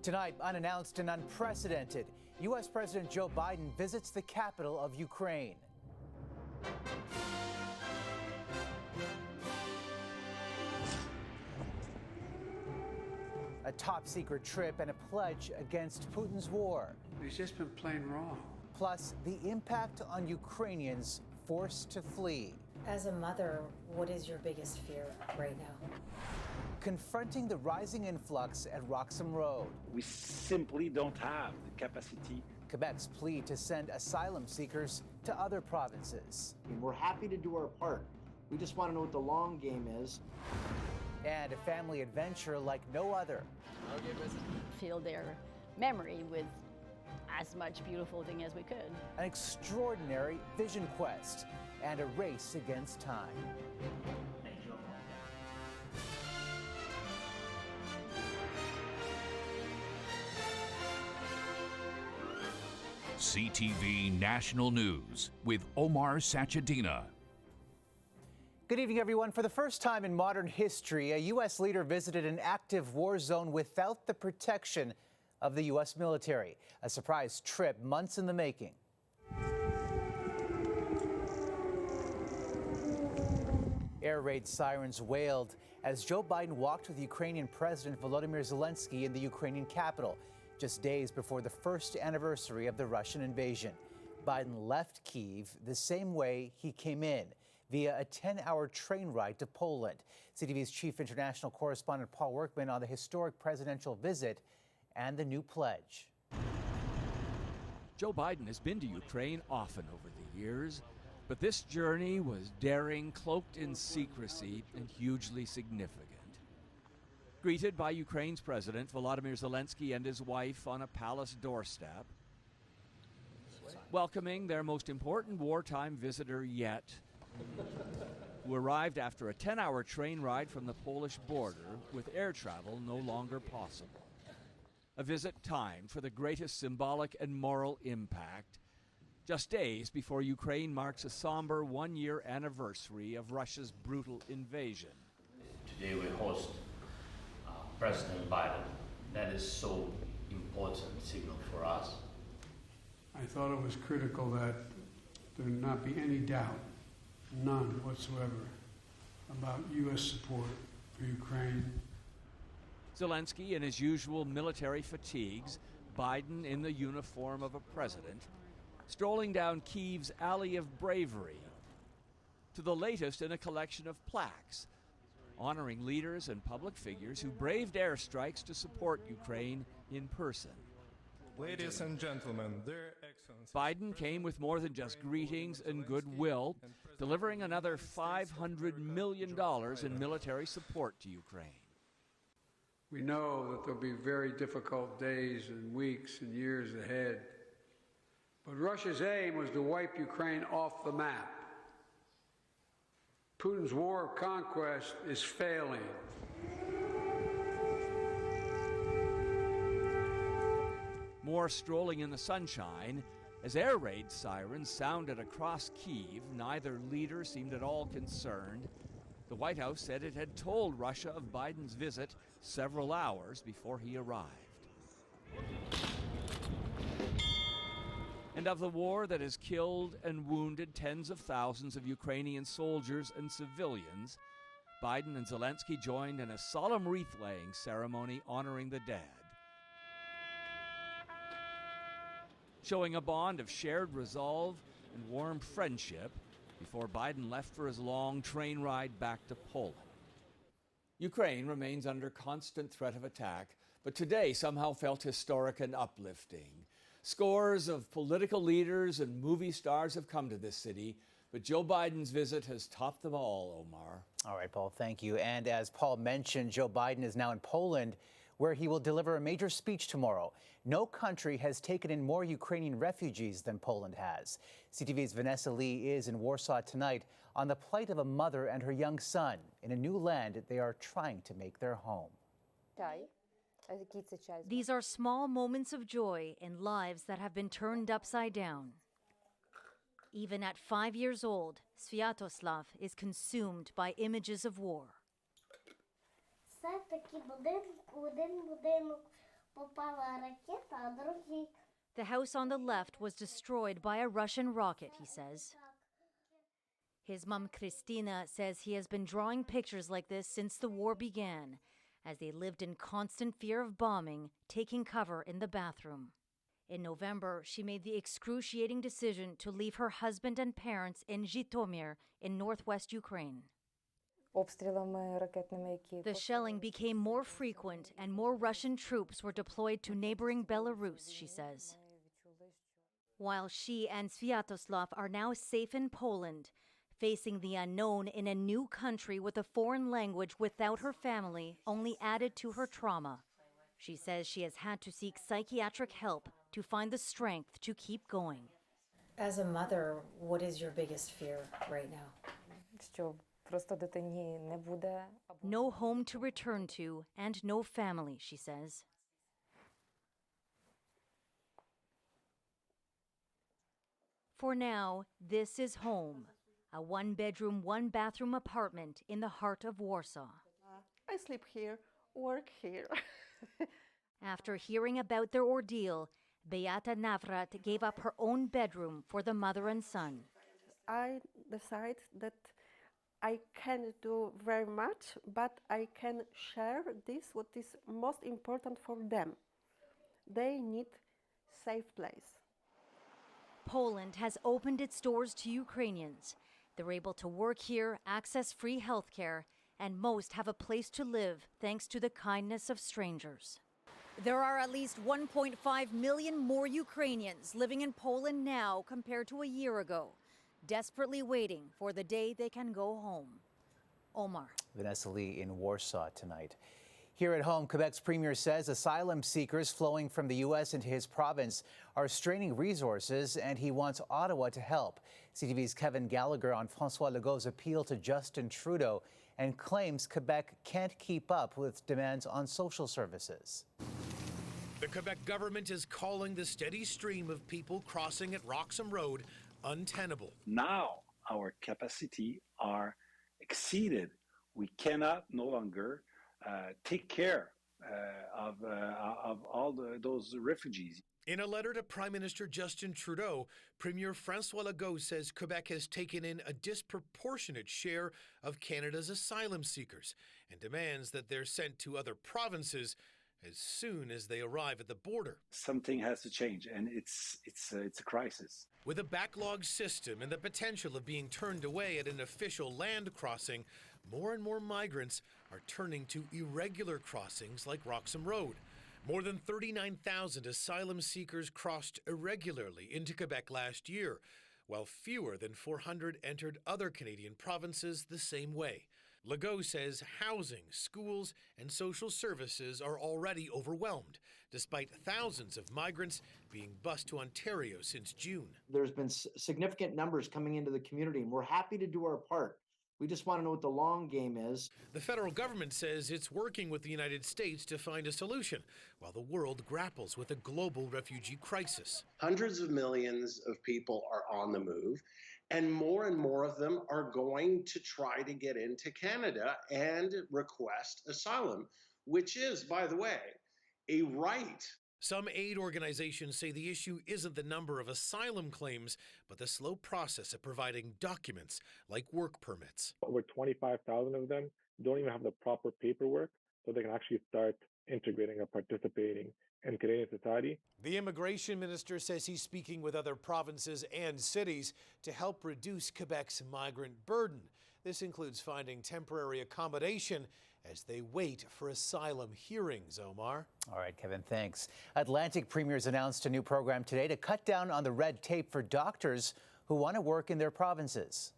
Tonight, unannounced and unprecedented, U.S. President Joe Biden visits the capital of Ukraine. A top-secret trip and a pledge against Putin's war. He's just been plain wrong. Plus, the impact on Ukrainians forced to flee. As a mother, what is your biggest fear right now? Confronting the rising influx at Roxham Road. We simply don't have the capacity. Quebec's plea to send asylum seekers to other provinces. We're happy to do our part. We just want to know what the long game is. And a family adventure like no other. Fill their memory with as much beautiful thing as we could. An extraordinary vision quest and a race against time. CTV National News with Omar Sachedina. Good evening, everyone. For the first time in modern history, a U.S. leader visited an active war zone without the protection of the U.S. military. A surprise trip months in the making. Air raid sirens wailed as Joe Biden walked with Ukrainian President Volodymyr Zelensky in the Ukrainian capital, just days before the first anniversary of the Russian invasion. Biden left Kyiv the same way he came in, via a 10-hour train ride to Poland. CTV's chief international correspondent Paul Workman on the historic presidential visit and the new pledge. Joe Biden has been to Ukraine often over the years, but this journey was daring, cloaked in secrecy, and hugely significant. Greeted by Ukraine's President Volodymyr Zelensky and his wife on a palace doorstep, welcoming their most important wartime visitor yet, who arrived after a 10-hour train ride from the Polish border with air travel no longer possible. A visit timed for the greatest symbolic and moral impact, just days before Ukraine marks a somber one-year anniversary of Russia's brutal invasion. Today we host President Biden. That is so important signal for us. I thought it was critical that there not be any doubt, none whatsoever, about U.S. support for Ukraine. Zelensky in his usual military fatigues, Biden in the uniform of a president, strolling down Kyiv's Alley of Bravery, to the latest in a collection of plaques honoring leaders and public figures who braved airstrikes to support Ukraine in person. Ladies and gentlemen, their excellencies. Biden came with more than just greetings and goodwill, delivering another $500 million in military support to Ukraine. We know that there'll be very difficult days and weeks and years ahead. But Russia's aim was to wipe Ukraine off the map. Putin's war of conquest is failing. More strolling in the sunshine as air raid sirens sounded across Kyiv. Neither leader seemed at all concerned. The White House said it had told Russia of Biden's visit several hours before he arrived. And of the war that has killed and wounded tens of thousands of Ukrainian soldiers and civilians, Biden and Zelensky joined in a solemn wreath-laying ceremony honoring the dead, showing a bond of shared resolve and warm friendship before Biden left for his long train ride back to Poland. Ukraine remains under constant threat of attack, but today somehow felt historic and uplifting. Scores of political leaders and movie stars have come to this city, but Joe Biden's visit has topped them all, Omar. All right, Paul, thank you. And as Paul mentioned, Joe Biden is now in Poland, where he will deliver a major speech tomorrow. No country has taken in more Ukrainian refugees than Poland has. CTV's Vanessa Lee is in Warsaw tonight on the plight of a mother and her young son in a new land they are trying to make their home. These are small moments of joy in lives that have been turned upside down. Even at 5 years old, Sviatoslav is consumed by images of war. The house on the left was destroyed by a Russian rocket, he says. His mom, Kristina, says he has been drawing pictures like this since the war began, as they lived in constant fear of bombing, taking cover in the bathroom. In November, she made the excruciating decision to leave her husband and parents in Zhytomyr in northwest Ukraine. The shelling became more frequent and more Russian troops were deployed to neighboring Belarus, she says. While she and Sviatoslav are now safe in Poland, facing the unknown in a new country with a foreign language without her family only added to her trauma. She says she has had to seek psychiatric help to find the strength to keep going. As a mother, what is your biggest fear right now? No home to return to and no family, she says. For now, this is home, a one-bedroom, one-bathroom apartment in the heart of Warsaw. I sleep here, work here. After hearing about their ordeal, Beata Navrat gave up her own bedroom for the mother and son. I decide that I can do very much, but I can share this, what is most important for them. They need safe place. Poland has opened its doors to Ukrainians. They're able to work here, access free health care, and most have a place to live thanks to the kindness of strangers. There are at least 1.5 million more Ukrainians living in Poland now compared to a year ago, desperately waiting for the day they can go home. Omar. Vanessa Lee in Warsaw tonight. Here at home, Quebec's premier says asylum seekers flowing from the U.S. into his province are straining resources, and he wants Ottawa to help. CTV's Kevin Gallagher on François Legault's appeal to Justin Trudeau and claims Quebec can't keep up with demands on social services. The Quebec government is calling the steady stream of people crossing at Roxham Road untenable. Now our capacity are exceeded. We cannot no longer take care of all those refugees. In a letter to Prime Minister Justin Trudeau, Premier François Legault says Quebec has taken in a disproportionate share of Canada's asylum seekers and demands that they're sent to other provinces as soon as they arrive at the border. Something has to change, and it's a crisis. With a backlog system and the potential of being turned away at an official land crossing, more and more migrants are turning to irregular crossings like Roxham Road. More than 39,000 asylum seekers crossed irregularly into Quebec last year, while fewer than 400 entered other Canadian provinces the same way. Legault says housing, schools, and social services are already overwhelmed, despite thousands of migrants being bused to Ontario since June. There's been significant numbers coming into the community, and we're happy to do our part. We just want to know what the long game is. The federal government says it's working with the United States to find a solution, while the world grapples with a global refugee crisis. Hundreds of millions of people are on the move, and more of them are going to try to get into Canada and request asylum, which is, by the way, a right. Some aid organizations say the issue isn't the number of asylum claims, but the slow process of providing documents like work permits. Over 25,000 of them don't even have the proper paperwork, so they can actually start integrating or participating in Canadian society. The immigration minister says he's speaking with other provinces and cities to help reduce Quebec's migrant burden. This includes finding temporary accommodation as they wait for asylum hearings, Omar. All right, Kevin, thanks. Atlantic premiers announced a new program today to cut down on the red tape for doctors who want to work in their provinces.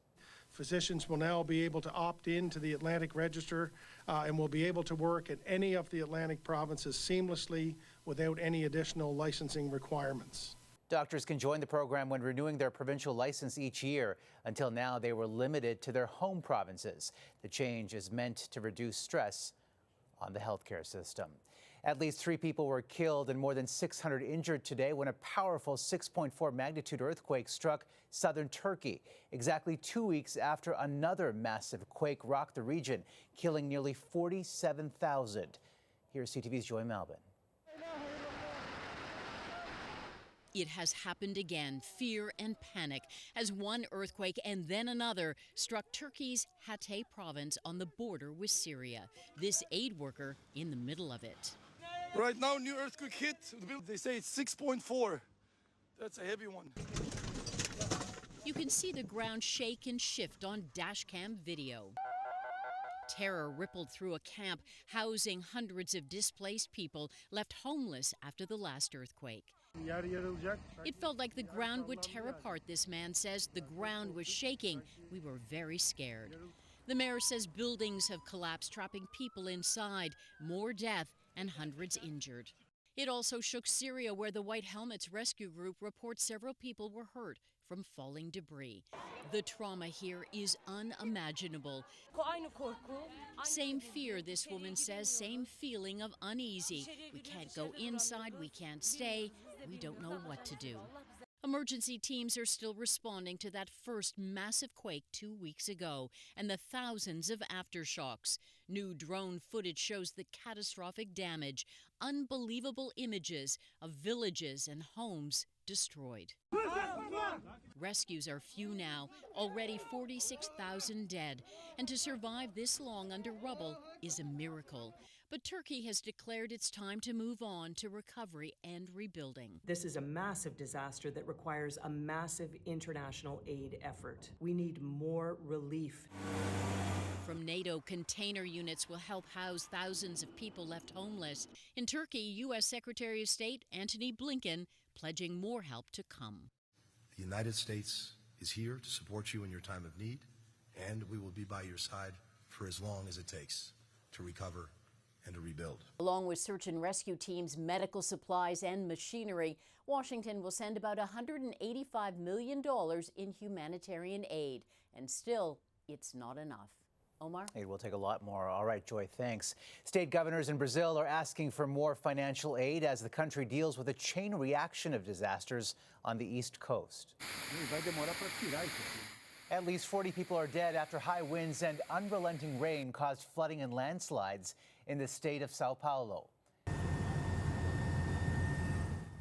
Physicians will now be able to opt in to the Atlantic Register and will be able to work at any of the Atlantic provinces seamlessly without any additional licensing requirements. Doctors can join the program when renewing their provincial license each year. Until now, they were limited to their home provinces. The change is meant to reduce stress on the healthcare system. At least 3 people were killed and more than 600 injured today when a powerful 6.4 magnitude earthquake struck southern Turkey, exactly 2 weeks after another massive quake rocked the region, killing nearly 47,000. Here's CTV's Joy Malvin. It has happened again, fear and panic, as one earthquake and then another struck Turkey's Hatay province on the border with Syria. This aid worker in the middle of it. Right now, new earthquake hit. They say it's 6.4. That's a heavy one. You can see the ground shake and shift on dashcam video. Terror rippled through a camp housing hundreds of displaced people left homeless after the last earthquake. It felt like the ground would tear apart, this man says. The ground was shaking. We were very scared. The mayor says buildings have collapsed, trapping people inside. More death and hundreds injured. It also shook Syria, where the White Helmets rescue group reports several people were hurt from falling debris. The trauma here is unimaginable. Same fear, this woman says, same feeling of uneasy. We can't go inside, we can't stay, we don't know what to do. Emergency teams are still responding to that first massive quake 2 weeks ago and the thousands of aftershocks. New drone footage shows the catastrophic damage, unbelievable images of villages and homes destroyed. Rescues are few now, already 46,000 dead, and to survive this long under rubble is a miracle. But Turkey has declared it's time to move on to recovery and rebuilding. This is a massive disaster that requires a massive international aid effort. We need more relief. From NATO, container units will help house thousands of people left homeless. In Turkey, U.S. Secretary of State Antony Blinken pledging more help to come. The United States is here to support you in your time of need, and we will be by your side for as long as it takes to recover and to rebuild. Along with search and rescue teams, medical supplies, and machinery, Washington will send about $185 million in humanitarian aid. And still, it's not enough. Omar? It will take a lot more. All right, Joy, thanks. State governors in Brazil are asking for more financial aid as the country deals with a chain reaction of disasters on the East Coast. At least 40 people are dead after high winds and unrelenting rain caused flooding and landslides in the state of Sao Paulo.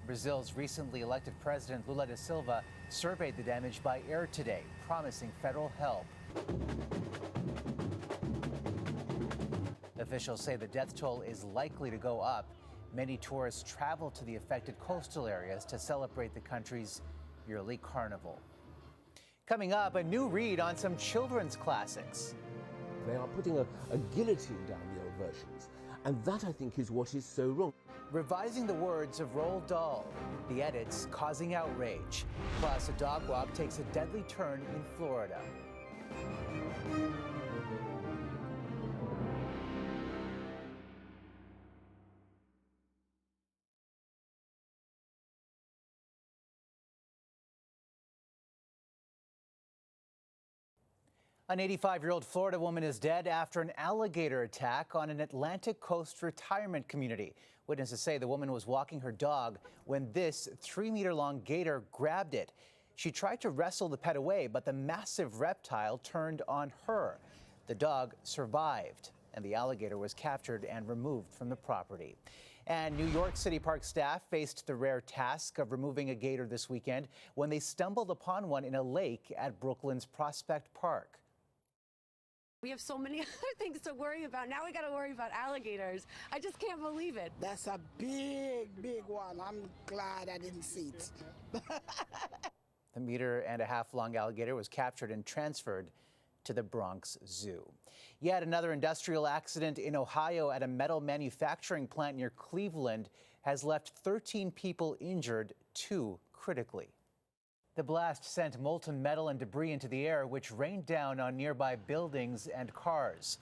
Brazil's recently elected president Lula da Silva surveyed the damage by air today, promising federal help. Officials say the death toll is likely to go up. Many tourists travel to the affected coastal areas to celebrate the country's yearly carnival. Coming up, a new read on some children's classics. They are putting a guillotine down the old versions, and that, I think, is what is so wrong. Revising the words of Roald Dahl, the edits causing outrage. Plus, a dog walk takes a deadly turn in Florida. An 85-year-old Florida woman is dead after an alligator attack on an Atlantic Coast retirement community. Witnesses say the woman was walking her dog when this 3-meter-long gator grabbed it. She tried to wrestle the pet away, but the massive reptile turned on her. The dog survived, and the alligator was captured and removed from the property. And New York City Park staff faced the rare task of removing a gator this weekend when they stumbled upon one in a lake at Brooklyn's Prospect Park. We have so many other things to worry about. Now we got to worry about alligators. I just can't believe it. That's a big, big one. I'm glad I didn't see it. The 1.5-meter-long alligator was captured and transferred to the Bronx Zoo. Yet another industrial accident in Ohio at a metal manufacturing plant near Cleveland has left 13 people injured, 2 critically. The blast sent molten metal and debris into the air, which rained down on nearby buildings and cars.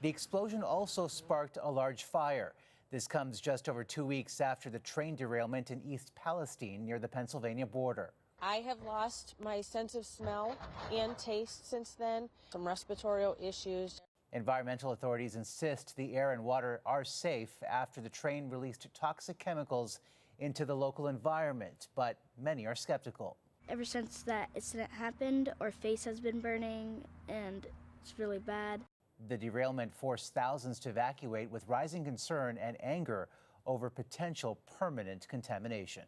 The explosion also sparked a large fire. This comes just over 2 weeks after the train derailment in East Palestine near the Pennsylvania border. I have lost my sense of smell and taste since then, some respiratory issues. Environmental authorities insist the air and water are safe after the train released toxic chemicals into the local environment, but many are skeptical. Ever since that incident happened, our face has been burning, and it's really bad. The derailment forced thousands to evacuate with rising concern and anger over potential permanent contamination.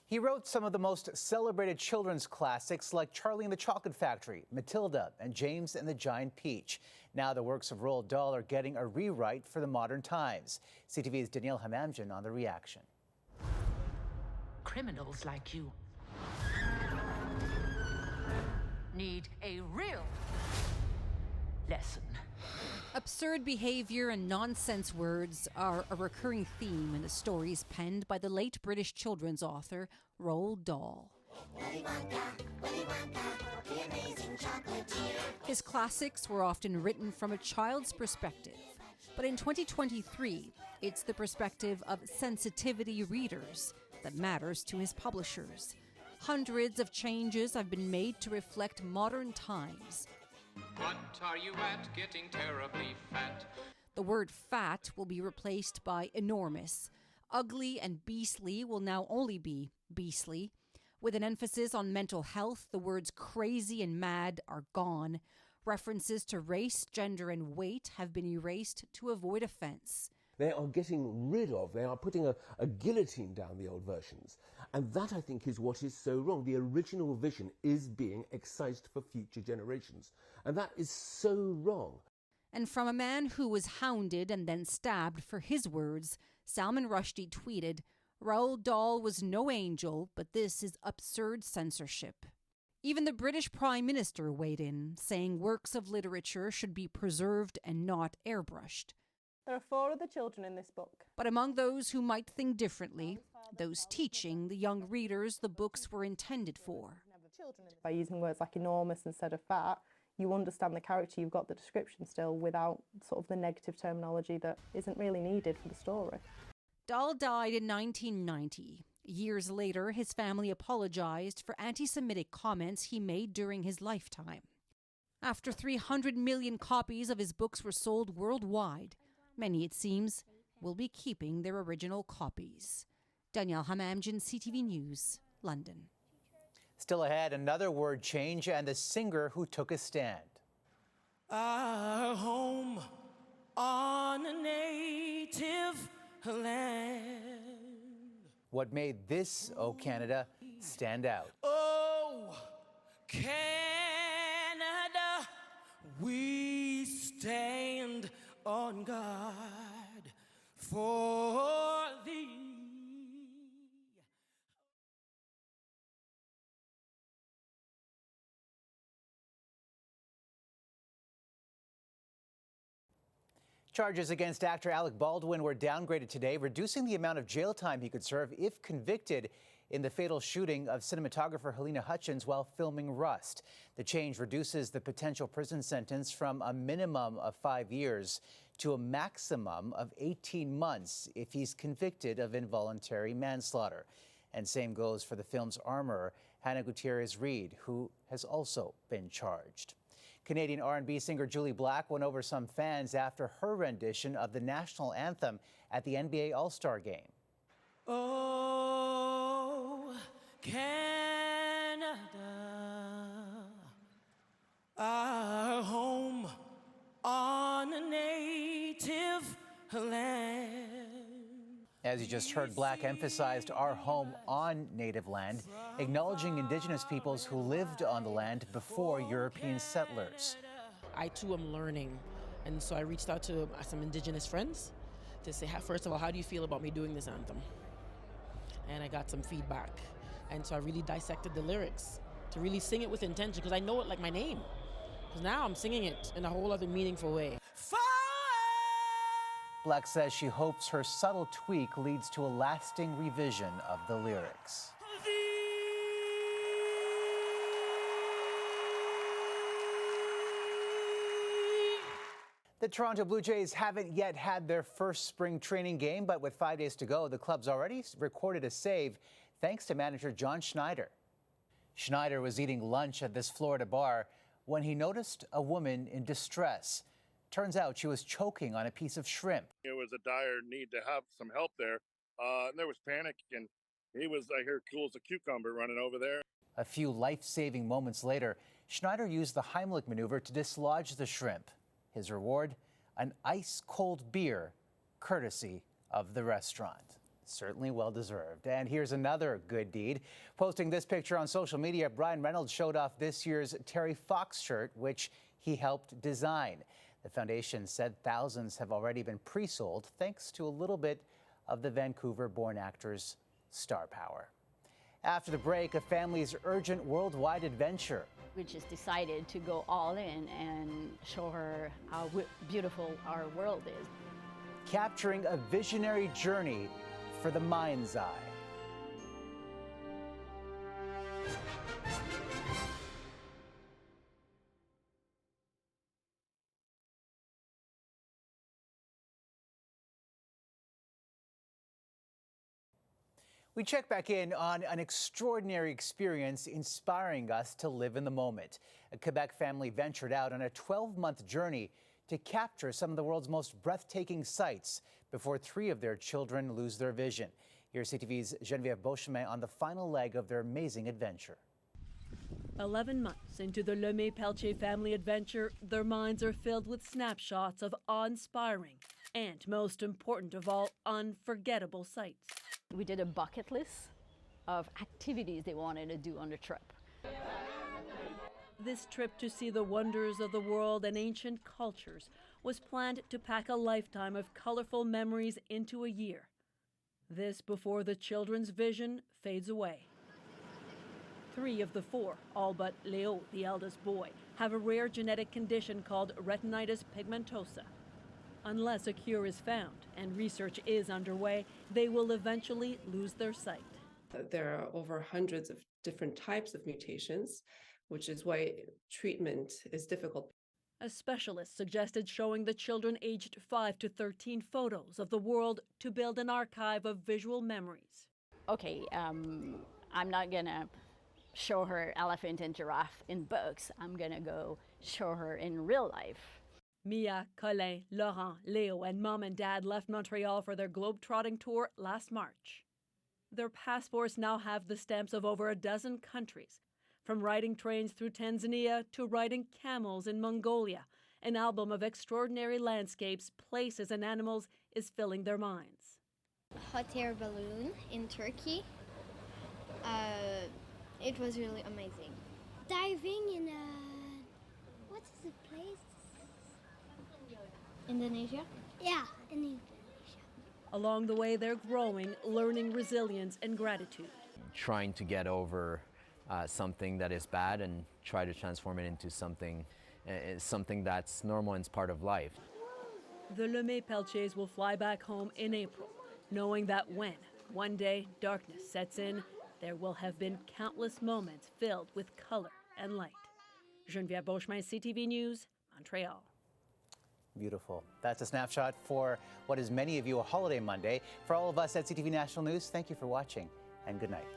He wrote some of the most celebrated children's classics like Charlie and the Chocolate Factory, Matilda, and James and the Giant Peach. Now the works of Roald Dahl are getting a rewrite for the modern times. CTV's Danielle Hamamjian on the reaction. Criminals like you need a real lesson. Absurd behavior and nonsense words are a recurring theme in the stories penned by the late British children's author Roald Dahl. His classics were often written from a child's perspective, but in 2023, it's the perspective of sensitivity readers that matters to his publishers. Hundreds of changes have been made to reflect modern times. What are you at? Getting terribly fat. The word fat will be replaced by enormous. Ugly and beastly will now only be beastly. With an emphasis on mental health, the words crazy and mad are gone. References to race, gender, and weight have been erased to avoid offense. They are getting rid of, they are putting a guillotine down the old versions. And that, I think, is what is so wrong. The original vision is being excised for future generations. And that is so wrong. And from a man who was hounded and then stabbed for his words, Salman Rushdie tweeted, "Roald Dahl was no angel, but this is absurd censorship." Even the British Prime Minister weighed in, saying works of literature should be preserved and not airbrushed. There are 4 other children in this book. But among those who might think differently, those teaching the young readers the books were intended for. By using words like enormous instead of fat, you understand the character, you've got the description still without sort of the negative terminology that isn't really needed for the story. Dahl died in 1990. Years later, his family apologized for anti-Semitic comments he made during his lifetime. After 300 million copies of his books were sold worldwide, many, it seems, will be keeping their original copies. Danielle Hamamjian, CTV News, London. Still ahead, another word change and the singer who took a stand. Our home on a native land. What made this, Oh Canada, stand out? Oh, Canada, we stand on guard for thee. Charges against actor Alec Baldwin were downgraded today, reducing the amount of jail time he could serve if convicted in the fatal shooting of cinematographer Helena Hutchins while filming Rust. The change reduces the potential prison sentence from a minimum of 5 years to a maximum of 18 months if he's convicted of involuntary manslaughter. And same goes for the film's armorer, Hannah Gutierrez-Reed, who has also been charged. Canadian R&B singer Julie Black won over some fans after her rendition of the national anthem at the NBA All-Star Game. Oh, Canada, our home on a native land. As you just heard, Black emphasized our home on native land, acknowledging Indigenous peoples who lived on the land before European settlers. I too am learning, and so I reached out to some Indigenous friends to say, first of all, how do you feel about me doing this anthem? And I got some feedback, and so I really dissected the lyrics to really sing it with intention, because I know it like my name. Because now I'm singing it in a whole other meaningful way. Black says she hopes her subtle tweak leads to a lasting revision of the lyrics. The Toronto Blue Jays haven't yet had their first spring training game, but with 5 days to go, the club's already recorded a save thanks to manager John Schneider. Schneider was eating lunch at this Florida bar when he noticed a woman in distress. Turns out she was choking on a piece of shrimp. It was a dire need to have some help there. And there was panic, and he was, I hear, cool as a cucumber running over there. A few life-saving moments later, Schneider used the Heimlich maneuver to dislodge the shrimp. His reward, an ice-cold beer, courtesy of the restaurant. Certainly well deserved. And here's another good deed. Posting this picture on social media, Brian Reynolds showed off this year's Terry Fox shirt, which he helped design. The foundation said thousands have already been pre-sold thanks to a little bit of the Vancouver-born actor's star power. After the break, a family's urgent worldwide adventure. We just decided to go all in and show her how beautiful our world is. Capturing a visionary journey for the mind's eye. We check back in on an extraordinary experience inspiring us to live in the moment. A Quebec family ventured out on a 12-month journey to capture some of the world's most breathtaking sights before 3 of their children lose their vision. Here's CTV's Geneviève Beauchemin on the final leg of their amazing adventure. 11 months into the Lemay-Pelletier family adventure, their minds are filled with snapshots of awe-inspiring and, most important of all, unforgettable sights. We did a bucket list of activities they wanted to do on the trip. This trip to see the wonders of the world and ancient cultures was planned to pack a lifetime of colorful memories into a year. This before the children's vision fades away. 3 of the 4, all but Leo, the eldest boy, have a rare genetic condition called retinitis pigmentosa. Unless a cure is found and research is underway, they will eventually lose their sight. There are over hundreds of different types of mutations, which is why treatment is difficult. A specialist suggested showing the children aged 5 to 13 photos of the world to build an archive of visual memories. Okay, I'm not gonna show her elephant and giraffe in books. I'm gonna go show her in real life. Mia, Colin, Laurent, Leo, and Mom and Dad left Montreal for their globe-trotting tour last March. Their passports now have the stamps of over a dozen countries. From riding trains through Tanzania to riding camels in Mongolia, an album of extraordinary landscapes, places, and animals is filling their minds. Hot air balloon in Turkey. It was really amazing. Diving in what is the place? Indonesia? Yeah, in Indonesia. Along the way, they're growing, learning resilience and gratitude. Trying to get over something that is bad and try to transform it into something that's normal and is part of life. The Lemay-Pelletiers will fly back home in April, knowing that when, one day, darkness sets in, there will have been countless moments filled with color and light. Geneviève Beauchemin, CTV News, Montreal. Beautiful. That's a snapshot for what is many of you a holiday Monday. For all of us at CTV National News, thank you for watching and good night.